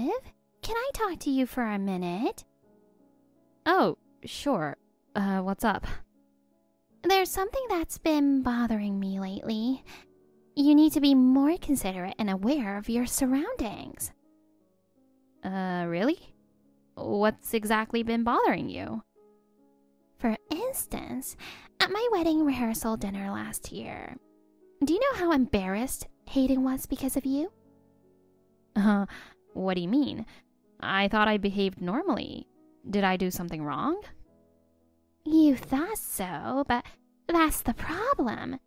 Olive, can I talk to you for a minute? Oh, sure. What's up? There's something that's been bothering me lately. You need to be more considerate and aware of your surroundings. Really? What's exactly been bothering you? For instance, at my wedding rehearsal dinner last year, do you know how embarrassed Hayden was because of you? What do you mean? I thought I behaved normally. Did I do something wrong? You thought so, but that's the problem.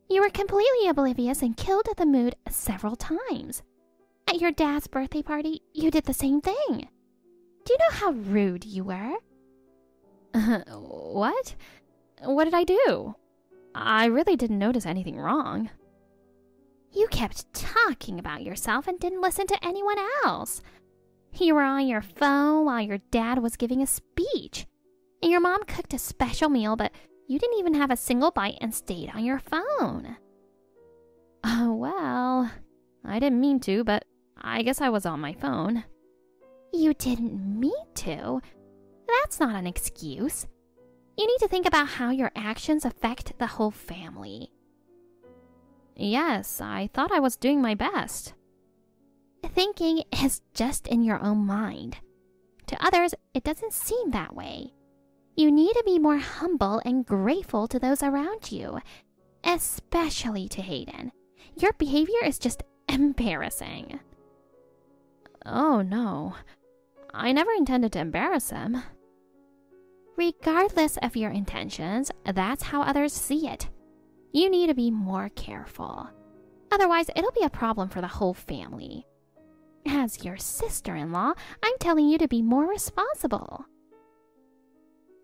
You were completely oblivious and killed the mood several times. At your dad's birthday party, you did the same thing. Do you know how rude you were? What? What did I do? I really didn't notice anything wrong. You kept talking about yourself and didn't listen to anyone else. You were on your phone while your dad was giving a speech. And your mom cooked a special meal, but you didn't even have a single bite and stayed on your phone. Well, I didn't mean to, but I guess I was on my phone. You didn't mean to? That's not an excuse. You need to think about how your actions affect the whole family. Yes, I thought I was doing my best. Thinking is just in your own mind. To others, it doesn't seem that way. You need to be more humble and grateful to those around you, especially to Hayden. Your behavior is just embarrassing. Oh no, I never intended to embarrass him. Regardless of your intentions, that's how others see it. You need to be more careful. Otherwise, it'll be a problem for the whole family. As your sister-in-law, I'm telling you to be more responsible.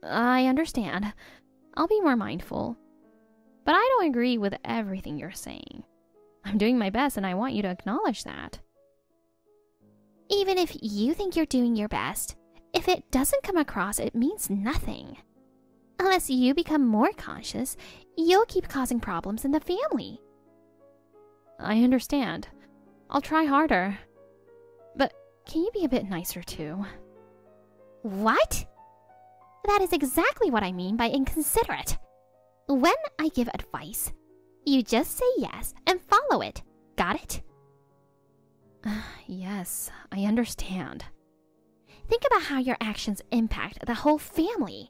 I understand. I'll be more mindful. But I don't agree with everything you're saying. I'm doing my best and I want you to acknowledge that. Even if you think you're doing your best, if it doesn't come across, it means nothing. Unless you become more conscious, you'll keep causing problems in the family. I understand. I'll try harder. But can you be a bit nicer too? What? That is exactly what I mean by inconsiderate. When I give advice, you just say yes and follow it. Got it? Yes, I understand. Think about how your actions impact the whole family.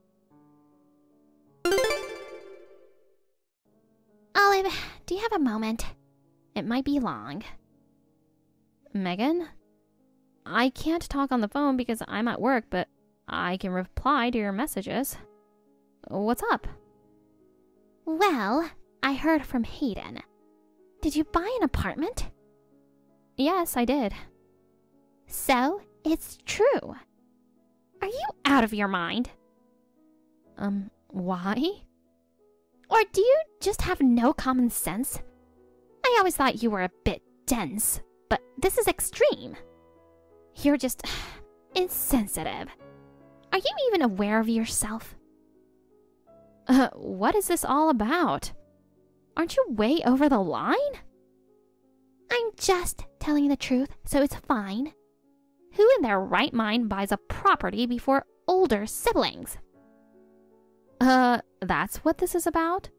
Olive, do you have a moment? It might be long. Megan? I can't talk on the phone because I'm at work, but I can reply to your messages. What's up? Well, I heard from Hayden. Did you buy an apartment? Yes, I did. So, it's true. Are you out of your mind? Why? Or do you just have no common sense? I always thought you were a bit dense, but this is extreme. You're just insensitive. Are you even aware of yourself? What is this all about? Aren't you way over the line? I'm just telling the truth, so it's fine. Who in their right mind buys a property before older siblings? That's what this is about?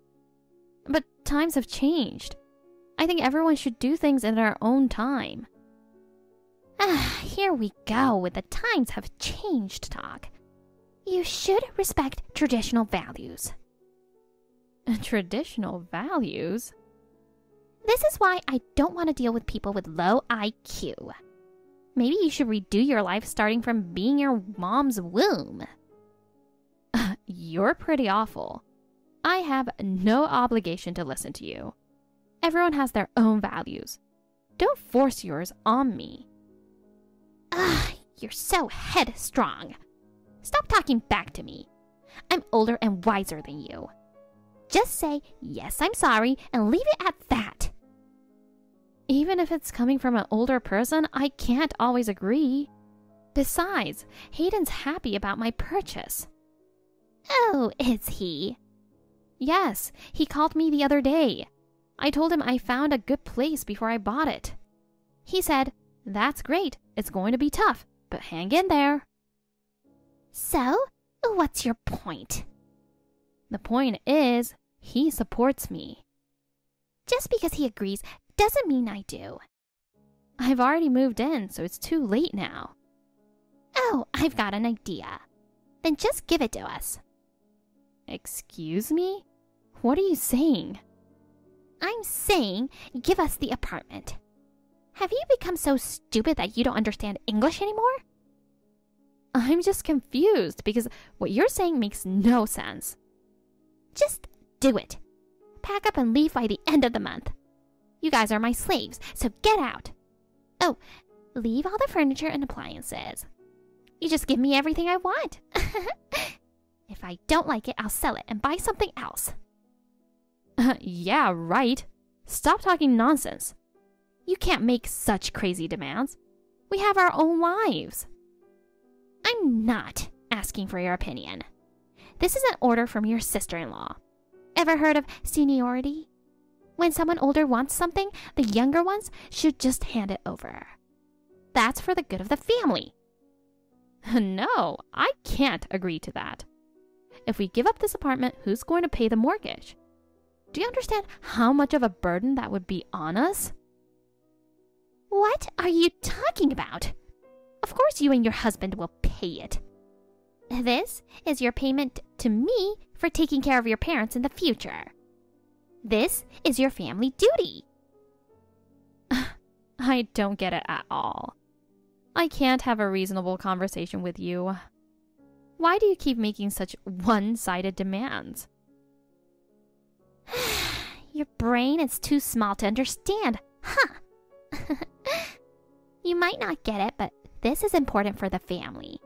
But times have changed. I think everyone should do things in their own time. Here we go with the times have changed talk. You should respect traditional values. Traditional values? This is why I don't want to deal with people with low IQ. Maybe you should redo your life starting from being your mom's womb. You're pretty awful. I have no obligation to listen to you. Everyone has their own values. Don't force yours on me. You're so headstrong. Stop talking back to me. I'm older and wiser than you. Just say, yes, I'm sorry, and leave it at that. Even if it's coming from an older person, I can't always agree. Besides, Hayden's happy about my purchase. Oh, is he? Yes, he called me the other day. I told him I found a good place before I bought it. He said, That's great. It's going to be tough, but hang in there. So, what's your point? The point is, he supports me. Just because he agrees doesn't mean I do. I've already moved in, so it's too late now. Oh, I've got an idea. Then just give it to us. Excuse me? What are you saying? I'm saying give us the apartment. Have you become so stupid that you don't understand English anymore? I'm just confused because what you're saying makes no sense. Just do it. Pack up and leave by the end of the month. You guys are my slaves, so get out. Oh, leave all the furniture and appliances. You just give me everything I want. If I don't like it, I'll sell it and buy something else. Yeah, right. Stop talking nonsense. You can't make such crazy demands. We have our own lives. I'm not asking for your opinion. This is an order from your sister-in-law. Ever heard of seniority? When someone older wants something, the younger ones should just hand it over. That's for the good of the family. No, I can't agree to that. If we give up this apartment, who's going to pay the mortgage? Do you understand how much of a burden that would be on us? What are you talking about? Of course you and your husband will pay it. This is your payment to me for taking care of your parents in the future. This is your family duty. I don't get it at all. I can't have a reasonable conversation with you. Why do you keep making such one-sided demands? Your brain is too small to understand, huh? You might not get it, but this is important for the family.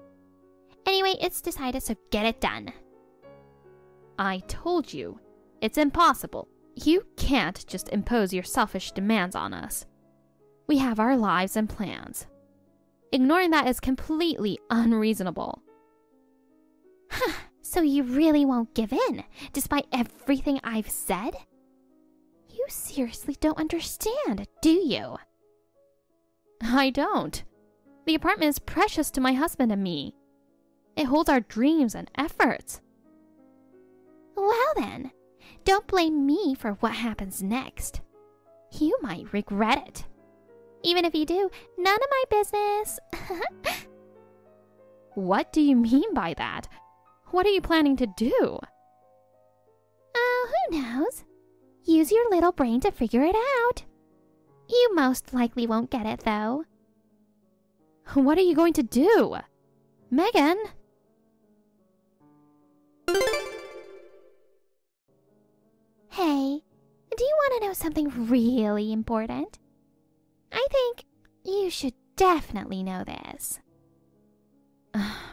Anyway, it's decided, so get it done. I told you, it's impossible. You can't just impose your selfish demands on us. We have our lives and plans. Ignoring that is completely unreasonable. So you really won't give in, despite everything I've said? You seriously don't understand, do you? I don't. The apartment is precious to my husband and me. It holds our dreams and efforts. Well then, don't blame me for what happens next. You might regret it. Even if you do, none of my business. What do you mean by that? What are you planning to do? Oh, who knows? Use your little brain to figure it out. You most likely won't get it, though. What are you going to do? Megan? Hey, do you want to know something really important? I think you should definitely know this.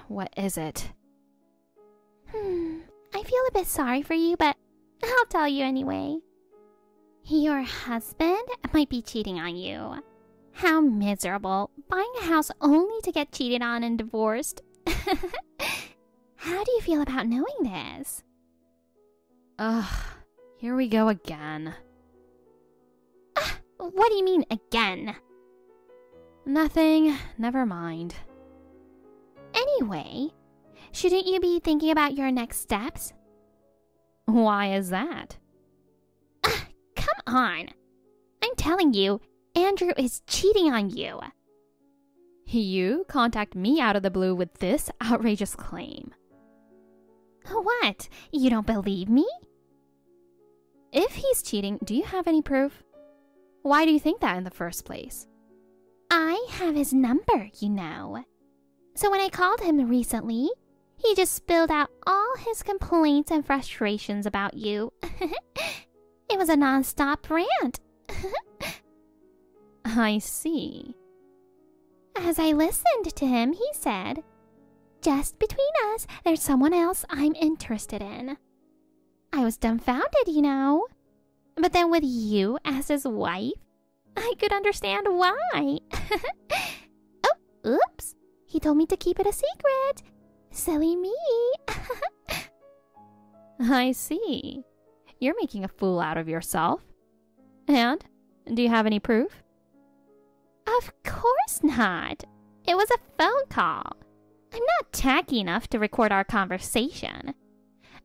What is it? I feel a bit sorry for you, but I'll tell you anyway. Your husband might be cheating on you. How miserable, buying a house only to get cheated on and divorced. How do you feel about knowing this? Ugh, here we go again. What do you mean, again? Nothing, never mind. Anyway, shouldn't you be thinking about your next steps? Why is that? Come on. I'm telling you, Andrew is cheating on you. You contact me out of the blue with this outrageous claim. What? You don't believe me? If he's cheating, do you have any proof? Why do you think that in the first place? I have his number, you know. So when I called him recently, he just spilled out all his complaints and frustrations about you. It was a non-stop rant. I see. As I listened to him, he said, "Just between us, there's someone else I'm interested in." I was dumbfounded, you know. But then with you as his wife, I could understand why. Oh, oops. He told me to keep it a secret. Silly me. I see. You're making a fool out of yourself. And do you have any proof? Of course course not. It was a phone call. I'm not tacky enough to record our conversation.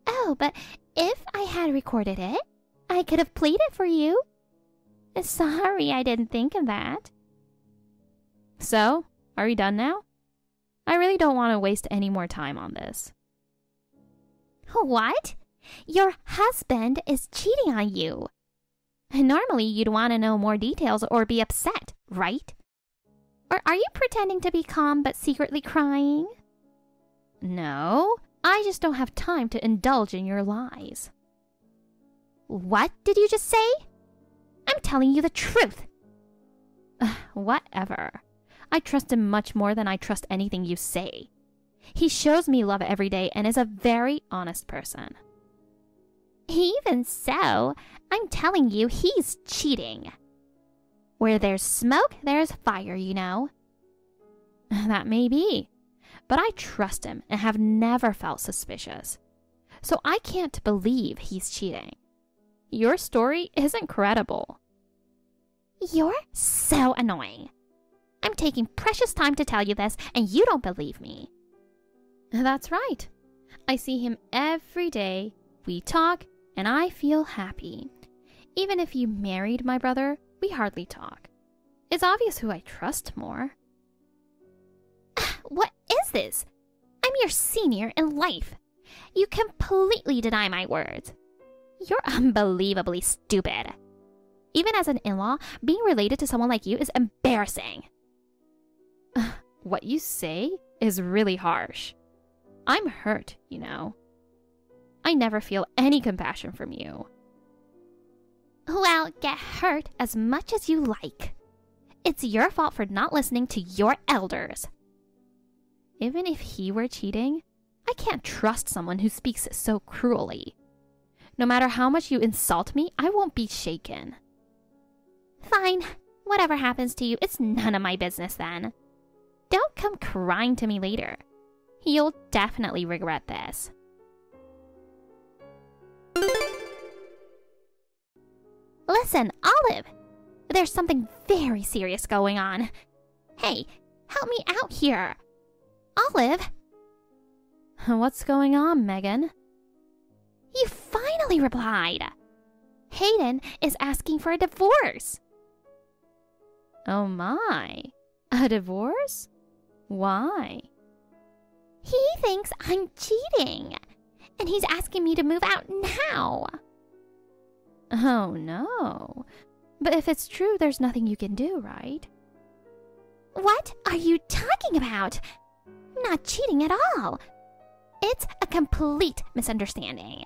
Oh, but if I had recorded it, I could have played it for you. Sorry, I didn't think of that. So, are we done now? I really don't want to waste any more time on this. What? Your husband is cheating on you. Normally, you'd want to know more details or be upset, right? Or are you pretending to be calm but secretly crying? No, I just don't have time to indulge in your lies. What did you just say? I'm telling you the truth. Whatever. I trust him much more than I trust anything you say. He shows me love every day and is a very honest person. Even so, I'm telling you he's cheating. Where there's smoke, there's fire, you know. That may be, but I trust him and have never felt suspicious. So I can't believe he's cheating. Your story isn't credible. You're so annoying. I'm taking precious time to tell you this, and you don't believe me. That's right. I see him every day. We talk, and I feel happy. Even if you married my brother, we hardly talk. It's obvious who I trust more. What is this? I'm your senior in life. You completely deny my words. You're unbelievably stupid. Even as an in-law, being related to someone like you is embarrassing. What you say is really harsh. I'm hurt, you know. I never feel any compassion from you. Well, get hurt as much as you like. It's your fault for not listening to your elders. Even if he were cheating, I can't trust someone who speaks so cruelly. No matter how much you insult me, I won't be shaken. Fine. Whatever happens to you, it's none of my business then. Don't come crying to me later. You'll definitely regret this. Listen, Olive. There's something very serious going on. Hey, help me out here. Olive. What's going on, Megan? You finally replied. Hayden is asking for a divorce. Oh my. A divorce? Why? He thinks I'm cheating, and he's asking me to move out now. Oh no. But if it's true, there's nothing you can do, right? What are you talking about? I'm not cheating at all. It's a complete misunderstanding.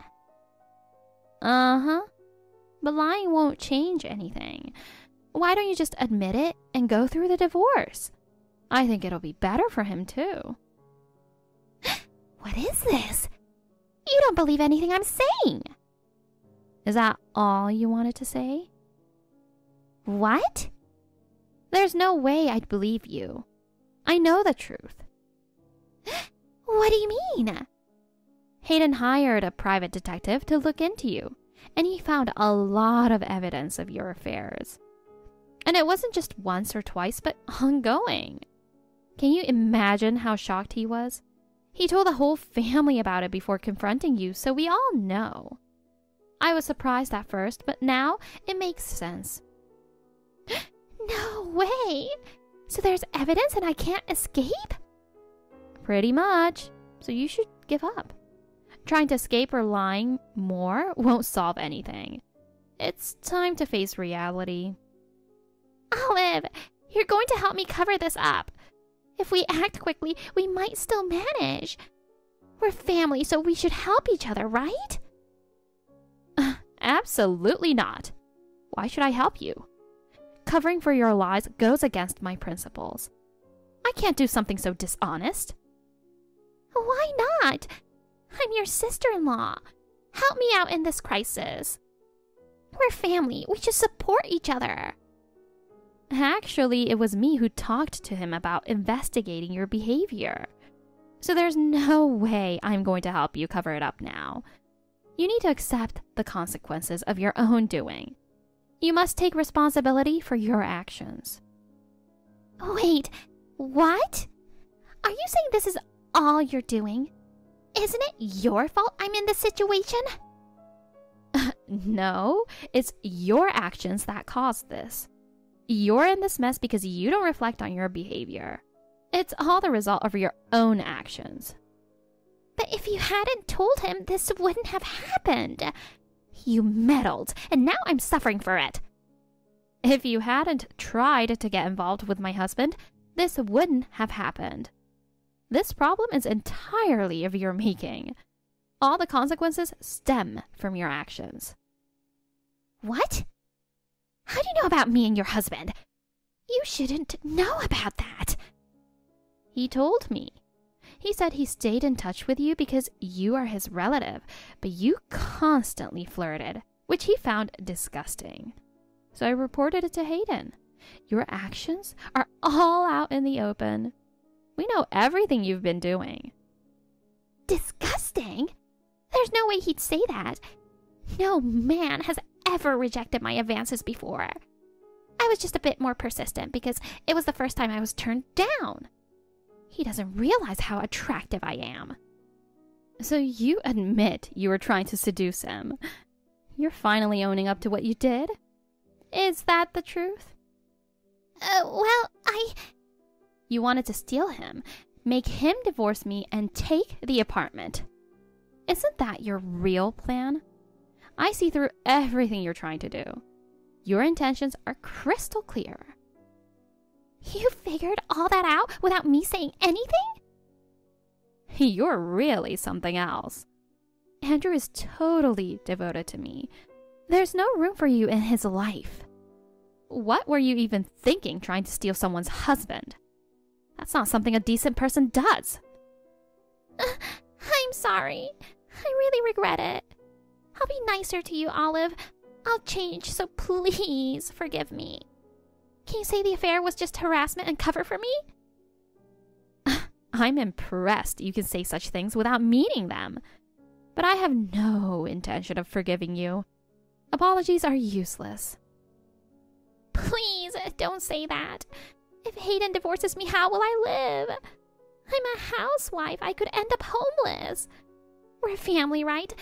Uh-huh. But lying won't change anything. Why don't you just admit it and go through the divorce? I think it'll be better for him too. What is this? You don't believe anything I'm saying. Is that all you wanted to say? What? There's no way I'd believe you. I know the truth. What do you mean? Hayden hired a private detective to look into you, and he found a lot of evidence of your affairs. And it wasn't just once or twice, but ongoing. Can you imagine how shocked he was? He told the whole family about it before confronting you, so we all know. I was surprised at first, but now it makes sense. No way! So there's evidence and I can't escape? Pretty much. So you should give up. Trying to escape or lying more won't solve anything. It's time to face reality. Olive, you're going to help me cover this up. If we act quickly, we might still manage. We're family, so we should help each other, right? Absolutely not. Why should I help you? Covering for your lies goes against my principles. I can't do something so dishonest. Why not? I'm your sister-in-law. Help me out in this crisis. We're family. We should support each other. Actually, it was me who talked to him about investigating your behavior. So there's no way I'm going to help you cover it up now. You need to accept the consequences of your own doing. You must take responsibility for your actions. Wait, what? Are you saying this is all you're doing? Isn't it your fault I'm in this situation? No, it's your actions that caused this. You're in this mess because you don't reflect on your behavior. It's all the result of your own actions. But if you hadn't told him, this wouldn't have happened. You meddled, and now I'm suffering for it. If you hadn't tried to get involved with my husband, this wouldn't have happened. This problem is entirely of your making. All the consequences stem from your actions. What? How do you know about me and your husband? You shouldn't know about that. He told me. He said he stayed in touch with you because you are his relative, but you constantly flirted, which he found disgusting. So I reported it to Hayden. Your actions are all out in the open. We know everything you've been doing. Disgusting? There's no way he'd say that. No man has ever rejected my advances before. I was just a bit more persistent because it was the first time I was turned down. He doesn't realize how attractive I am. So you admit you were trying to seduce him. You're finally owning up to what you did? Is that the truth? Well, You wanted to steal him, make him divorce me, and take the apartment. Isn't that your real plan? I see through everything you're trying to do. Your intentions are crystal clear. You figured all that out without me saying anything? You're really something else. Andrew is totally devoted to me. There's no room for you in his life. What were you even thinking trying to steal someone's husband? That's not something a decent person does. I'm sorry. I really regret it. I'll be nicer to you, Olive. I'll change, so please forgive me. Can you say the affair was just harassment and cover for me? I'm impressed you can say such things without meaning them. But I have no intention of forgiving you. Apologies are useless. Please, don't say that. If Hayden divorces me, how will I live? I'm a housewife. I could end up homeless. We're a family, right?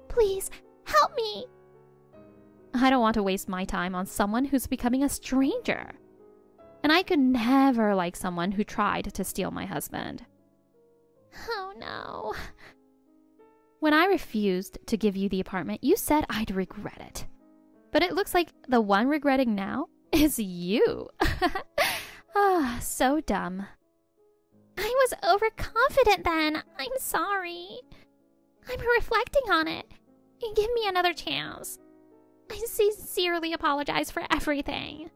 Please, help me. I don't want to waste my time on someone who's becoming a stranger. And I could never like someone who tried to steal my husband. Oh no. When I refused to give you the apartment, you said I'd regret it. But it looks like the one regretting now is you. So dumb. I was overconfident then. I'm sorry. I'm reflecting on it. Give me another chance. I sincerely apologize for everything.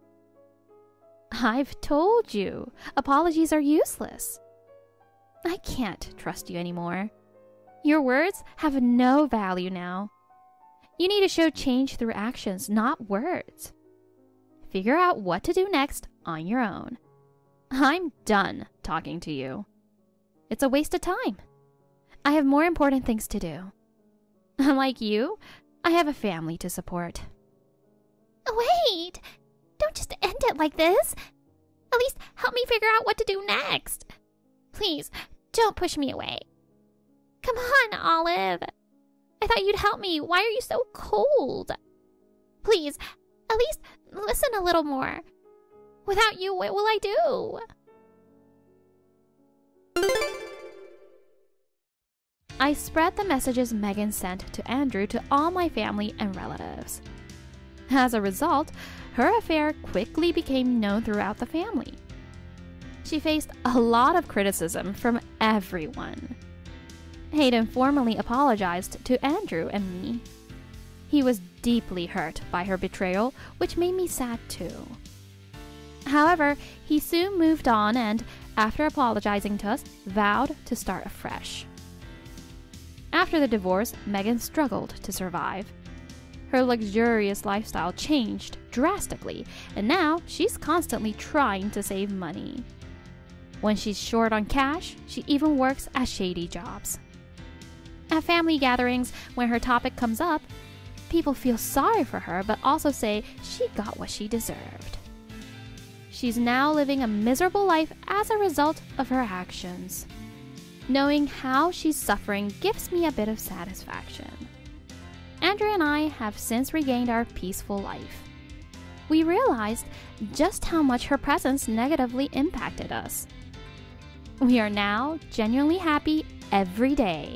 I've told you, apologies are useless. I can't trust you anymore. Your words have no value now. You need to show change through actions, not words. Figure out what to do next on your own. I'm done talking to you. It's a waste of time. I have more important things to do. Unlike you, I have a family to support. Wait! Don't just end it like this. At least help me figure out what to do next. Please, don't push me away. Come on, Olive. I thought you'd help me. Why are you so cold? Please, at least listen a little more. Without you, what will I do? I spread the messages Megan sent to Andrew to all my family and relatives. As a result, her affair quickly became known throughout the family. She faced a lot of criticism from everyone. Hayden formally apologized to Andrew and me. He was deeply hurt by her betrayal, which made me sad too. However, he soon moved on and, after apologizing to us, vowed to start afresh. After the divorce, Megan struggled to survive. Her luxurious lifestyle changed drastically, and now she's constantly trying to save money. When she's short on cash, she even works at shady jobs. At family gatherings, when her topic comes up, people feel sorry for her but also say she got what she deserved. She's now living a miserable life as a result of her actions. Knowing how she's suffering gives me a bit of satisfaction. Andrea and I have since regained our peaceful life. We realized just how much her presence negatively impacted us. We are now genuinely happy every day.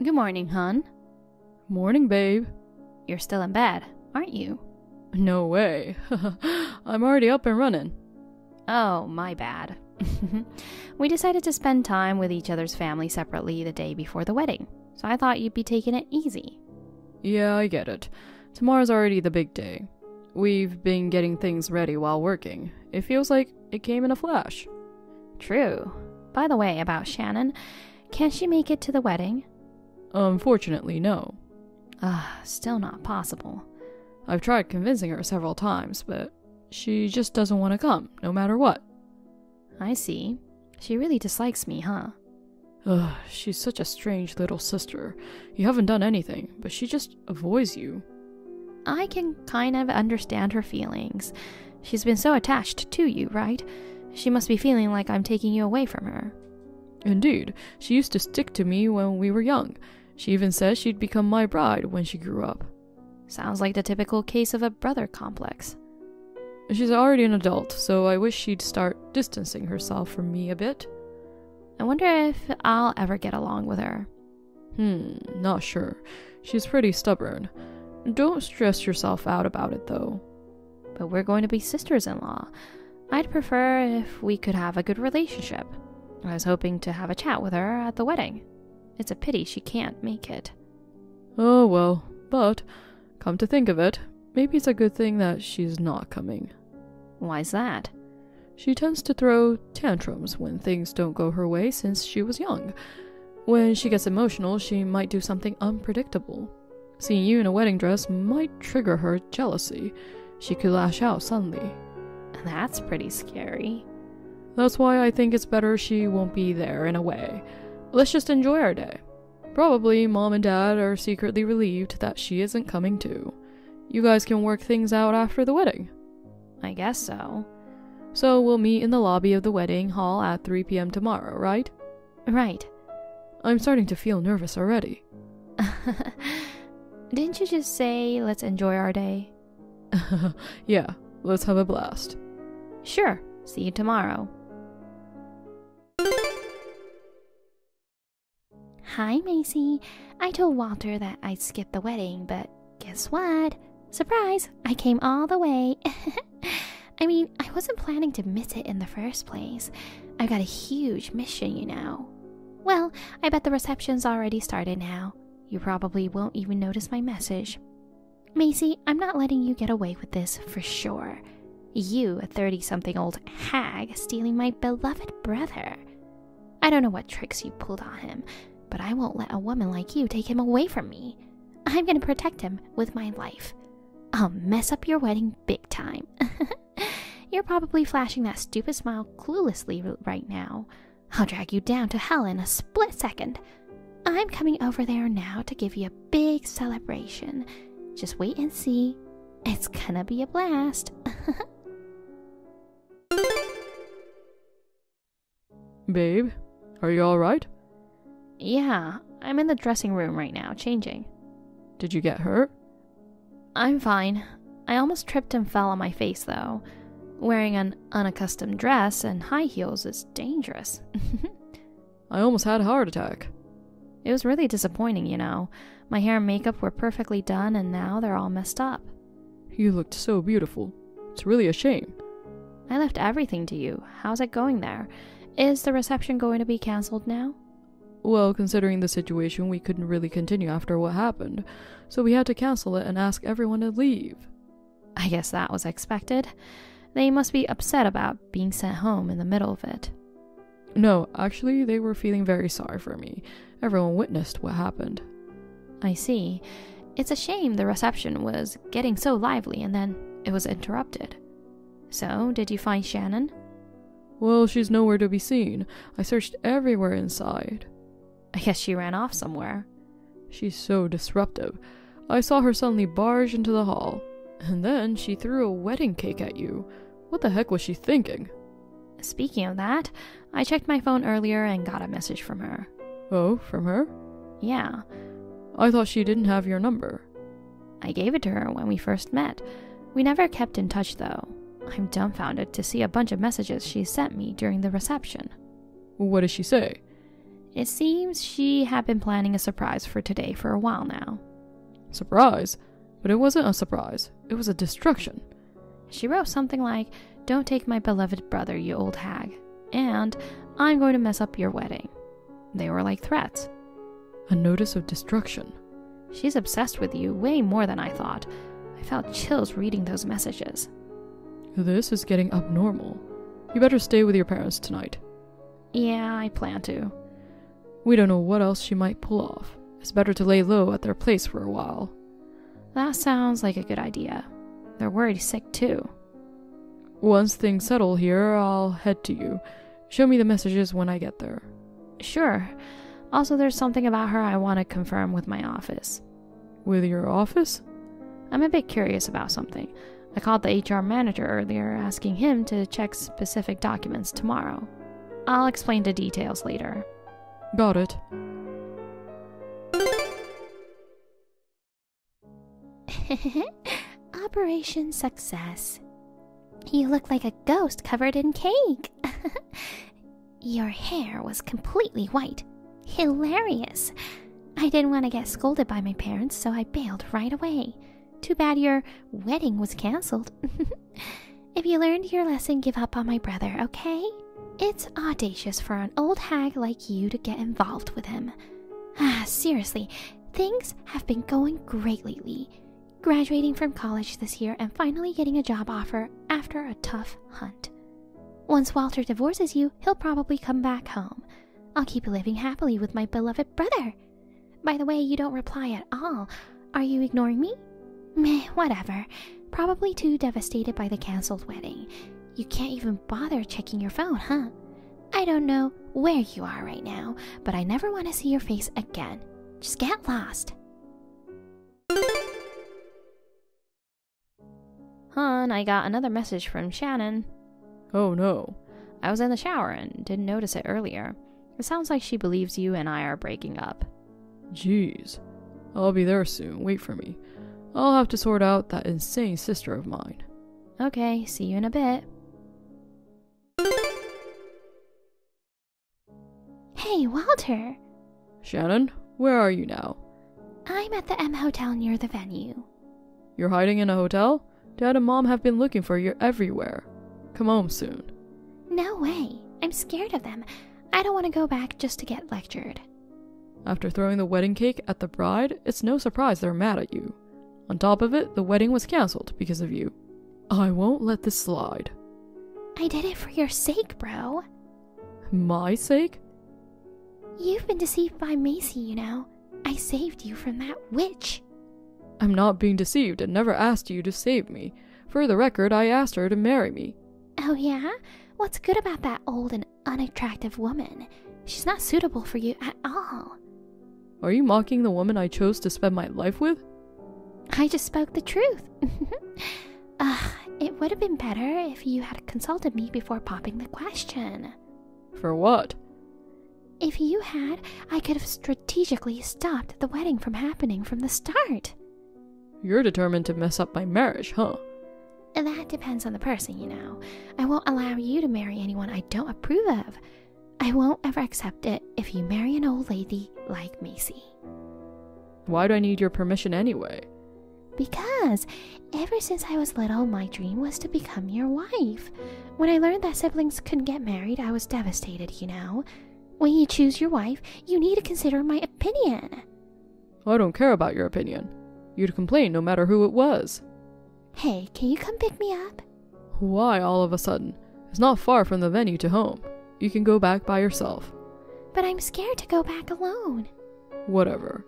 Good morning, hon. Morning, babe. You're still in bed, aren't you? No way. I'm already up and running. Oh, my bad. We decided to spend time with each other's family separately the day before the wedding, so I thought you'd be taking it easy. Yeah, I get it. Tomorrow's already the big day. We've been getting things ready while working. It feels like it came in a flash. True. By the way, about Shannon, can she make it to the wedding? Unfortunately, no. Still not possible. I've tried convincing her several times, but she just doesn't want to come, no matter what. I see. She really dislikes me, huh? She's such a strange little sister. You haven't done anything, but she just avoids you. I can kind of understand her feelings. She's been so attached to you, right? She must be feeling like I'm taking you away from her. Indeed, she used to stick to me when we were young. She even said she'd become my bride when she grew up. Sounds like the typical case of a brother complex. She's already an adult, so I wish she'd start distancing herself from me a bit. I wonder if I'll ever get along with her. Not sure. She's pretty stubborn. Don't stress yourself out about it, though. But we're going to be sisters-in-law. I'd prefer if we could have a good relationship. I was hoping to have a chat with her at the wedding. It's a pity she can't make it. Oh well, but, come to think of it, maybe it's a good thing that she's not coming. Why's that? She tends to throw tantrums when things don't go her way since she was young. When she gets emotional, she might do something unpredictable. Seeing you in a wedding dress might trigger her jealousy. She could lash out suddenly. That's pretty scary. That's why I think it's better she won't be there in a way. Let's just enjoy our day. Probably Mom and Dad are secretly relieved that she isn't coming too. You guys can work things out after the wedding. I guess so. So we'll meet in the lobby of the wedding hall at 3 p.m. tomorrow, right? Right. I'm starting to feel nervous already. Didn't you just say, let's enjoy our day? Yeah, let's have a blast. Sure. See you tomorrow. Hi, Macy. I told Walter that I'd skip the wedding, but guess what? Surprise! I came all the way. I mean, I wasn't planning to miss it in the first place. I've got a huge mission, you know. Well, I bet the reception's already started now. You probably won't even notice my message. Macy, I'm not letting you get away with this for sure. You, a 30-something old hag, stealing my beloved brother. I don't know what tricks you pulled on him, but I won't let a woman like you take him away from me. I'm gonna protect him with my life. I'll mess up your wedding big time. You're probably flashing that stupid smile cluelessly right now. I'll drag you down to hell in a split second. I'm coming over there now to give you a big celebration. Just wait and see. It's gonna be a blast. Babe, are you alright? Yeah, I'm in the dressing room right now, changing. Did you get hurt? I'm fine. I almost tripped and fell on my face, though. Wearing an unaccustomed dress and high heels is dangerous. I almost had a heart attack. It was really disappointing, you know. My hair and makeup were perfectly done, and now they're all messed up. You looked so beautiful. It's really a shame. I left everything to you. How's it going there? Is the reception going to be cancelled now? Well, considering the situation, we couldn't really continue after what happened, so we had to cancel it and ask everyone to leave. I guess that was expected. They must be upset about being sent home in the middle of it. No, actually, they were feeling very sorry for me. Everyone witnessed what happened. I see. It's a shame the reception was getting so lively and then it was interrupted. So, did you find Shannon? Well, she's nowhere to be seen. I searched everywhere inside. I guess she ran off somewhere. She's so disruptive. I saw her suddenly barge into the hall, and then she threw a wedding cake at you. What the heck was she thinking? Speaking of that, I checked my phone earlier and got a message from her. Oh, from her? Yeah. I thought she didn't have your number. I gave it to her when we first met. We never kept in touch though. I'm dumbfounded to see a bunch of messages she sent me during the reception. What did she say? It seems she had been planning a surprise for today for a while now. Surprise? But it wasn't a surprise. It was a destruction. She wrote something like, "Don't take my beloved brother, you old hag," and "I'm going to mess up your wedding." They were like threats. A notice of destruction. She's obsessed with you way more than I thought. I felt chills reading those messages. This is getting abnormal. You better stay with your parents tonight. Yeah, I plan to. We don't know what else she might pull off. It's better to lay low at their place for a while. That sounds like a good idea. They're worried sick too. Once things settle here, I'll head to you. Show me the messages when I get there. Sure. Also, there's something about her I want to confirm with my office. With your office? I'm a bit curious about something. I called the HR manager earlier asking him to check specific documents tomorrow. I'll explain the details later. Got it. Operation success. You look like a ghost covered in cake. Your hair was completely white. Hilarious. I didn't want to get scolded by my parents, so I bailed right away. Too bad your wedding was canceled. If you learned your lesson, give up on my brother, okay? It's audacious for an old hag like you to get involved with him. Seriously, things have been going great lately. Graduating from college this year and finally getting a job offer after a tough hunt. Once Walter divorces you, he'll probably come back home. I'll keep living happily with my beloved brother. By the way, you don't reply at all. Are you ignoring me? Meh, whatever. Probably too devastated by the canceled wedding. You can't even bother checking your phone, huh? I don't know where you are right now, but I never want to see your face again. Just get lost. Hon, I got another message from Shannon. Oh no. I was in the shower and didn't notice it earlier. It sounds like she believes you and I are breaking up. Jeez. I'll be there soon. Wait for me. I'll have to sort out that insane sister of mine. Okay, see you in a bit. Hey, Walter. Shannon, where are you now? I'm at the M Hotel near the venue. You're hiding in a hotel? Dad and Mom have been looking for you everywhere. Come home soon. No way. I'm scared of them. I don't want to go back just to get lectured. After throwing the wedding cake at the bride, it's no surprise they're mad at you. On top of it, the wedding was cancelled because of you. I won't let this slide. I did it for your sake, bro. My sake? You've been deceived by Macy, you know. I saved you from that witch. I'm not being deceived and never asked you to save me. For the record, I asked her to marry me. Oh yeah? What's good about that old and unattractive woman? She's not suitable for you at all. Are you mocking the woman I chose to spend my life with? I just spoke the truth. It would have been better if you had consulted me before popping the question. For what? If you had, I could have strategically stopped the wedding from happening from the start. You're determined to mess up my marriage, huh? That depends on the person, you know. I won't allow you to marry anyone I don't approve of. I won't ever accept it if you marry an old lady like Macy. Why do I need your permission anyway? Because ever since I was little, my dream was to become your wife. When I learned that siblings couldn't get married, I was devastated, you know. When you choose your wife, you need to consider my opinion. I don't care about your opinion. You'd complain no matter who it was. Hey, can you come pick me up? Why all of a sudden? It's not far from the venue to home. You can go back by yourself. But I'm scared to go back alone. Whatever.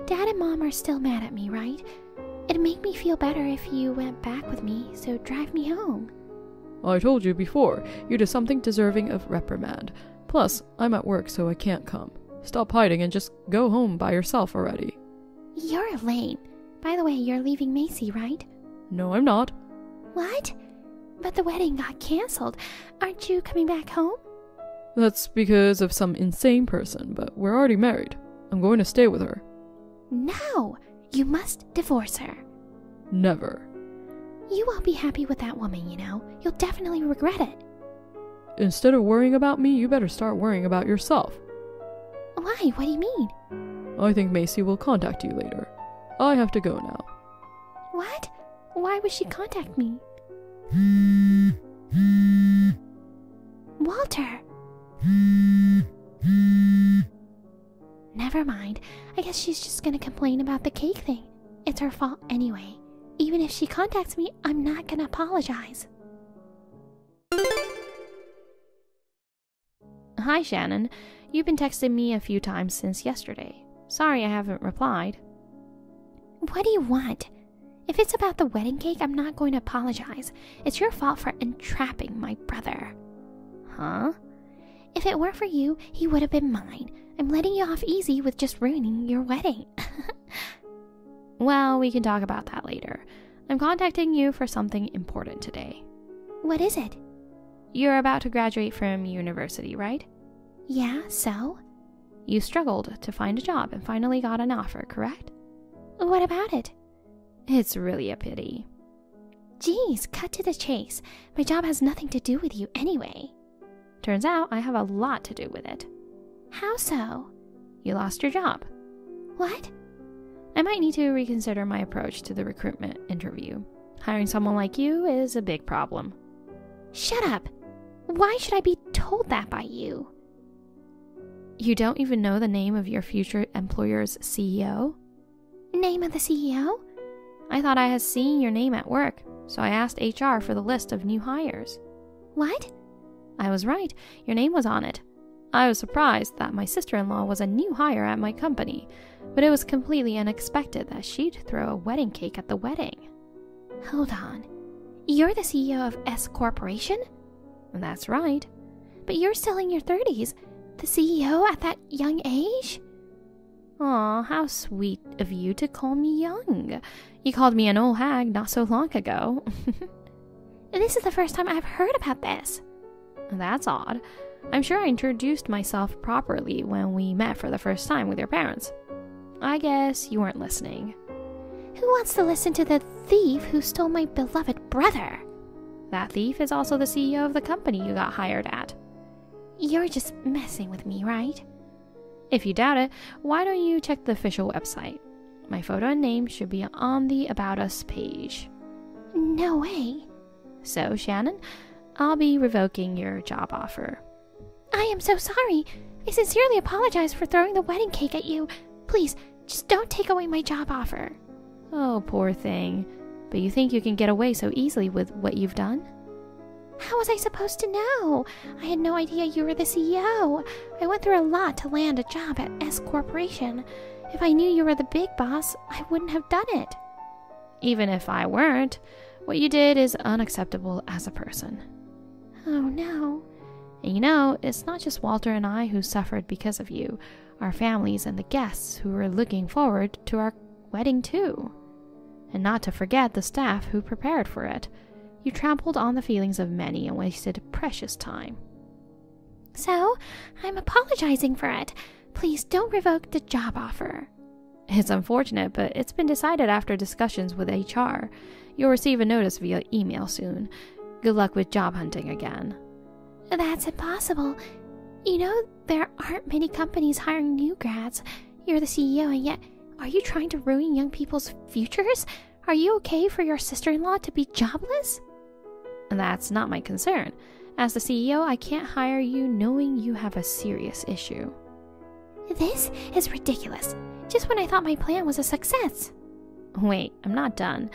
Dad and Mom are still mad at me, right? It'd make me feel better if you went back with me, so drive me home. I told you before, you did something deserving of reprimand. Plus, I'm at work, so I can't come. Stop hiding and just go home by yourself already. You're lame. By the way, you're leaving Macy, right? No, I'm not. What? But the wedding got canceled. Aren't you coming back home? That's because of some insane person, but we're already married. I'm going to stay with her. No! You must divorce her. Never. You won't be happy with that woman, you know. You'll definitely regret it. Instead of worrying about me, you better start worrying about yourself. Why? What do you mean? I think Macy will contact you later. I have to go now. What? Why would she contact me? Walter! Never mind. I guess she's just gonna complain about the cake thing. It's her fault anyway. Even if she contacts me, I'm not gonna apologize. Hi, Shannon. You've been texting me a few times since yesterday. Sorry I haven't replied. What do you want? If it's about the wedding cake, I'm not going to apologize. It's your fault for entrapping my brother. Huh? If it weren't for you, he would have been mine. I'm letting you off easy with just ruining your wedding. Well, we can talk about that later. I'm contacting you for something important today. What is it? You're about to graduate from university, right? Yeah, so? You struggled to find a job and finally got an offer, correct? What about it? It's really a pity. Geez, cut to the chase. My job has nothing to do with you anyway. Turns out I have a lot to do with it. How so? You lost your job. What? I might need to reconsider my approach to the recruitment interview. Hiring someone like you is a big problem. Shut up. Why should I be told that by you? You don't even know the name of your future employer's CEO? Name of the CEO? I thought I had seen your name at work, so I asked HR for the list of new hires. What? I was right. Your name was on it. I was surprised that my sister-in-law was a new hire at my company, but it was completely unexpected that she'd throw a wedding cake at the wedding. Hold on. You're the CEO of S Corporation? That's right. But you're still in your 30s. The CEO at that young age? Aw, how sweet of you to call me young. You called me an old hag not so long ago. This is the first time I've heard about this. That's odd. I'm sure I introduced myself properly when we met for the first time with your parents. I guess you weren't listening. Who wants to listen to the thief who stole my beloved brother? That thief is also the CEO of the company you got hired at. You're just messing with me, right? If you doubt it, why don't you check the official website? My photo and name should be on the About Us page. No way. So, Shannon, I'll be revoking your job offer. I am so sorry. I sincerely apologize for throwing the wedding cake at you. Please, just don't take away my job offer. Oh, poor thing. But you think you can get away so easily with what you've done? How was I supposed to know? I had no idea you were the CEO. I went through a lot to land a job at S Corporation. If I knew you were the big boss, I wouldn't have done it. Even if I weren't, what you did is unacceptable as a person. Oh no. And you know, it's not just Walter and I who suffered because of you. Our families and the guests who were looking forward to our wedding too. And not to forget the staff who prepared for it. You trampled on the feelings of many and wasted precious time. So, I'm apologizing for it. Please don't revoke the job offer. It's unfortunate, but it's been decided after discussions with HR. You'll receive a notice via email soon. Good luck with job hunting again. That's impossible. You know, there aren't many companies hiring new grads. You're the CEO, and yet, are you trying to ruin young people's futures? Are you okay for your sister-in-law to be jobless? That's not my concern. As the CEO, I can't hire you knowing you have a serious issue. This is ridiculous. Just when I thought my plan was a success. Wait, I'm not done.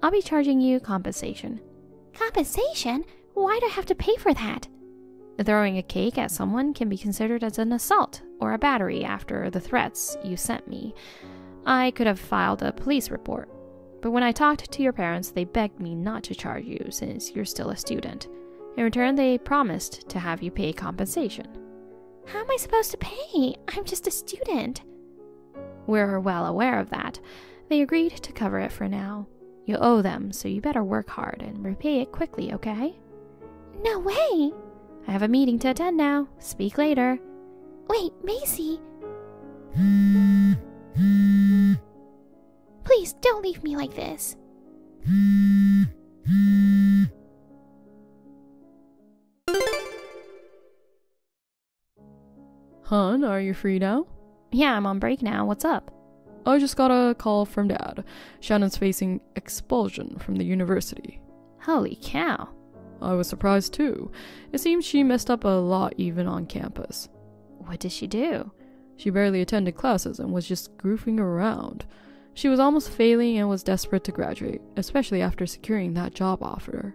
I'll be charging you compensation. Compensation? Why do I have to pay for that? Throwing a cake at someone can be considered as an assault or a battery after the threats you sent me. I could have filed a police report, but when I talked to your parents, they begged me not to charge you since you're still a student. In return, they promised to have you pay compensation. How am I supposed to pay? I'm just a student. We're well aware of that. They agreed to cover it for now. You owe them, so you better work hard and repay it quickly, okay? No way! I have a meeting to attend now. Speak later. Wait, Macy. Please don't leave me like this. Hun, are you free now? Yeah, I'm on break now. What's up? I just got a call from Dad. Shannon's facing expulsion from the university. Holy cow. I was surprised too. It seems she messed up a lot even on campus. What did she do? She barely attended classes and was just goofing around. She was almost failing and was desperate to graduate, especially after securing that job offer.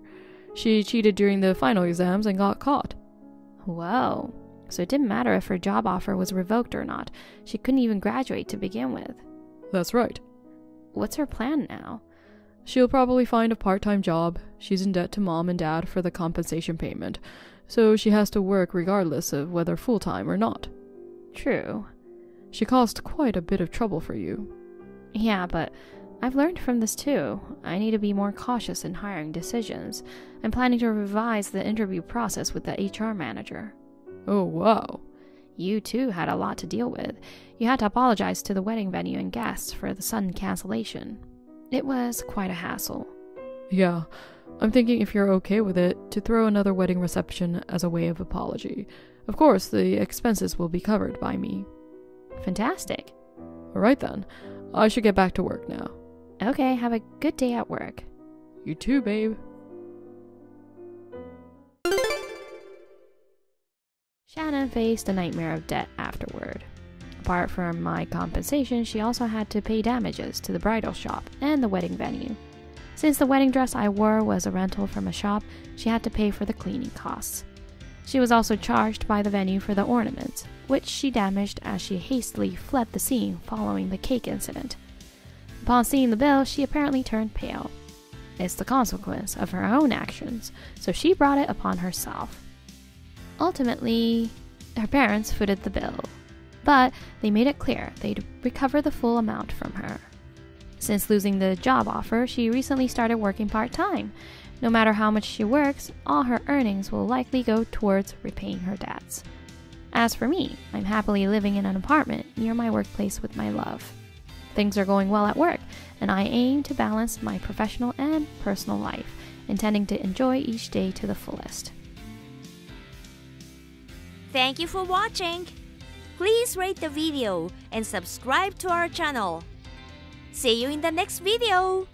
She cheated during the final exams and got caught. Whoa. So it didn't matter if her job offer was revoked or not. She couldn't even graduate to begin with. That's right. What's her plan now? She'll probably find a part-time job. She's in debt to Mom and Dad for the compensation payment, so she has to work regardless of whether full-time or not. True. She caused quite a bit of trouble for you. Yeah, but I've learned from this too. I need to be more cautious in hiring decisions. I'm planning to revise the interview process with the HR manager. Oh, wow. You too had a lot to deal with. You had to apologize to the wedding venue and guests for the sudden cancellation. It was quite a hassle. Yeah, I'm thinking if you're okay with it, to throw another wedding reception as a way of apology. Of course, the expenses will be covered by me. Fantastic. Alright then, I should get back to work now. Okay, have a good day at work. You too, babe. Shannon faced a nightmare of debt afterward. Apart from my compensation, she also had to pay damages to the bridal shop and the wedding venue. Since the wedding dress I wore was a rental from a shop, she had to pay for the cleaning costs. She was also charged by the venue for the ornaments, which she damaged as she hastily fled the scene following the cake incident. Upon seeing the bill, she apparently turned pale. It's the consequence of her own actions, so she brought it upon herself. Ultimately, her parents footed the bill, but they made it clear they'd recover the full amount from her. Since losing the job offer, she recently started working part-time. No matter how much she works, all her earnings will likely go towards repaying her debts. As for me, I'm happily living in an apartment near my workplace with my love. Things are going well at work, and I aim to balance my professional and personal life, intending to enjoy each day to the fullest. Thank you for watching. Please rate the video and subscribe to our channel. See you in the next video.